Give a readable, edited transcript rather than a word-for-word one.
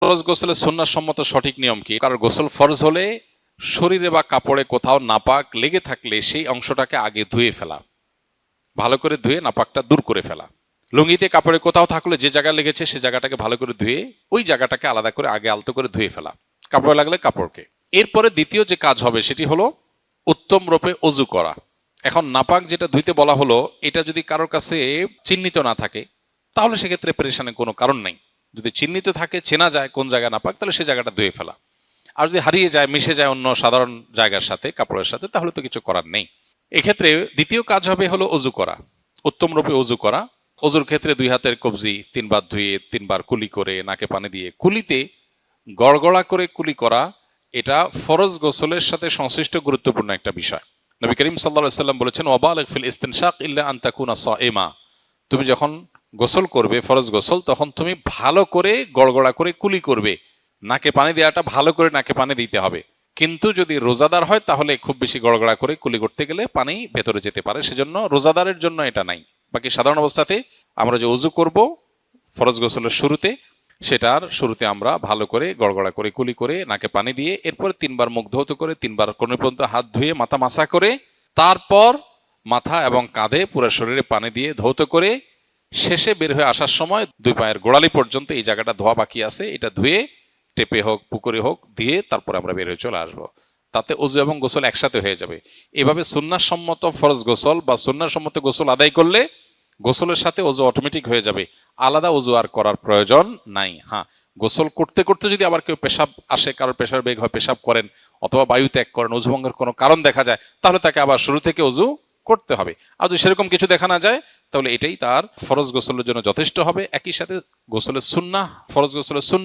ফরজ গোসলের সুন্নাহ সম্মত সঠিক নিয়ম কি? কারণ গোসল ফরজ হলে শরীরে বা কাপড়ে কোথাও নাপাক লেগে থাকলে সেই অংশটাকে আগে ধুয়ে ফেলা, ভালো করে ধুয়ে নাপাকটা দূর করে ফেলা। লুঙ্গিতে কাপড়ে কোথাও থাকলে যে জায়গায় লেগেছে সে জায়গাটাকে ভালো করে ধুয়ে ওই জায়গাটাকে আলাদা করে আগে আলতো করে ধুয়ে ফেলা, কাপড়ে লাগলে কাপড়কে। এরপরে দ্বিতীয় যে কাজ হবে সেটি হলো উত্তম রূপে অজু করা। এখন নাপাক যেটা ধুইতে বলা হলো, এটা যদি কারোর কাছে চিহ্নিত না থাকে তাহলে সেক্ষেত্রে পেরেশানের কোনো কারণ নাই। যদি চিহ্নিত থাকে, চেনা যায় কোন জায়গায় নাপাক, তাহলে সে জায়গাটা ধুয়ে ফেলা। আর যদি হারিয়ে যায়, মিশে যায় অন্য সাধারণ জায়গার সাথে, কাপড়ের সাথে, তাহলে তো কিছু করার নেই। এক্ষেত্রে দ্বিতীয় কাজ হবে হলো অজু করা, উত্তম রূপে অজু করা। অজুর ক্ষেত্রে 2 হাতের কবজি 3 বার ধুয়ে 3 বার কুলি করে নাকে পানি দিয়ে, কুলিতে গড়গড়া করে কুলি করা, এটা ফরজ গোসলের সাথে সংশ্লিষ্ট গুরুত্বপূর্ণ একটা বিষয়। নবী করিম সাল্লাল্লাহু আলাইহি ওয়াসাল্লাম বলেছেন, ওয়াবালিগ ফিল ইস্তিনশাক ইল্লা আন তাকুনা সাইমা। তুমি যখন গোসল করবে ফরজ গোসল, তখন তুমি ভালো করে গড়গড়া করে কুলি করবে। নাকে পানি দেওয়াটা ভালো করে নাকে পানি দিতে হবে। কিন্তু যদি রোজাদার হয় তাহলে খুব বেশি গড়গড়া করে কুলি করতে গেলে পানি ভেতরে যেতে পারে, সেজন্য রোজাদারের জন্য এটা নাই। বাকি সাধারণ অবস্থাতে আমরা যে ওযু করব ফরজ গোসলের শুরুতে, সেটার শুরুতে আমরা ভালো করে গড়গড়া করে কুলি করে নাকে পানি দিয়ে, এরপর 3 বার মুখ ধৌত করে 3 বার কোণ পর্যন্ত হাত ধুয়ে মাথা মাসা করে, তারপর মাথা এবং কাঁধে পুরো শরীরে পানি দিয়ে ধৌত করে, শেষে বের হয়ে আসার সময় 2 পায়ের গোড়ালি পর্যন্ত এই জায়গাটা ধোয়া বাকি আছে, এটা ধুয়ে টেপে হোক পুকুরে হোক দিয়ে তারপর আমরা বের হয়ে চলে আসবো। তাতে ওযু এবং গোসল একসাথে হয়ে যাবে। এভাবে সুন্নাহ সম্মত ফরজ গোসল বা সুন্নাহ সম্মত গোসল আদায় করলে গোসলের সাথে ওযু অটোমেটিক হয়ে যাবে, আলাদা ওযু আর করার প্রয়োজন নাই। হ্যাঁ, গোসল করতে করতে যদি আবার কেউ পেশাব আসে, কারোর পেশার বেগ হয়, পেশাব করেন অথবা বায়ু ত্যাগ করেন, ওযু ভঙ্গের কোনো কারণ দেখা যায়, তাহলে তাকে আবার শুরু থেকে ওযু করতে হবে। আর যদি সেরকম কিছু দেখা না যায় তাহলে এটাই তার ফরজ গোসলের জন্য যথেষ্ট হবে। একই সাথে গোসলের সুন্নাহ, ফরজ গোসলের সুন্নাহ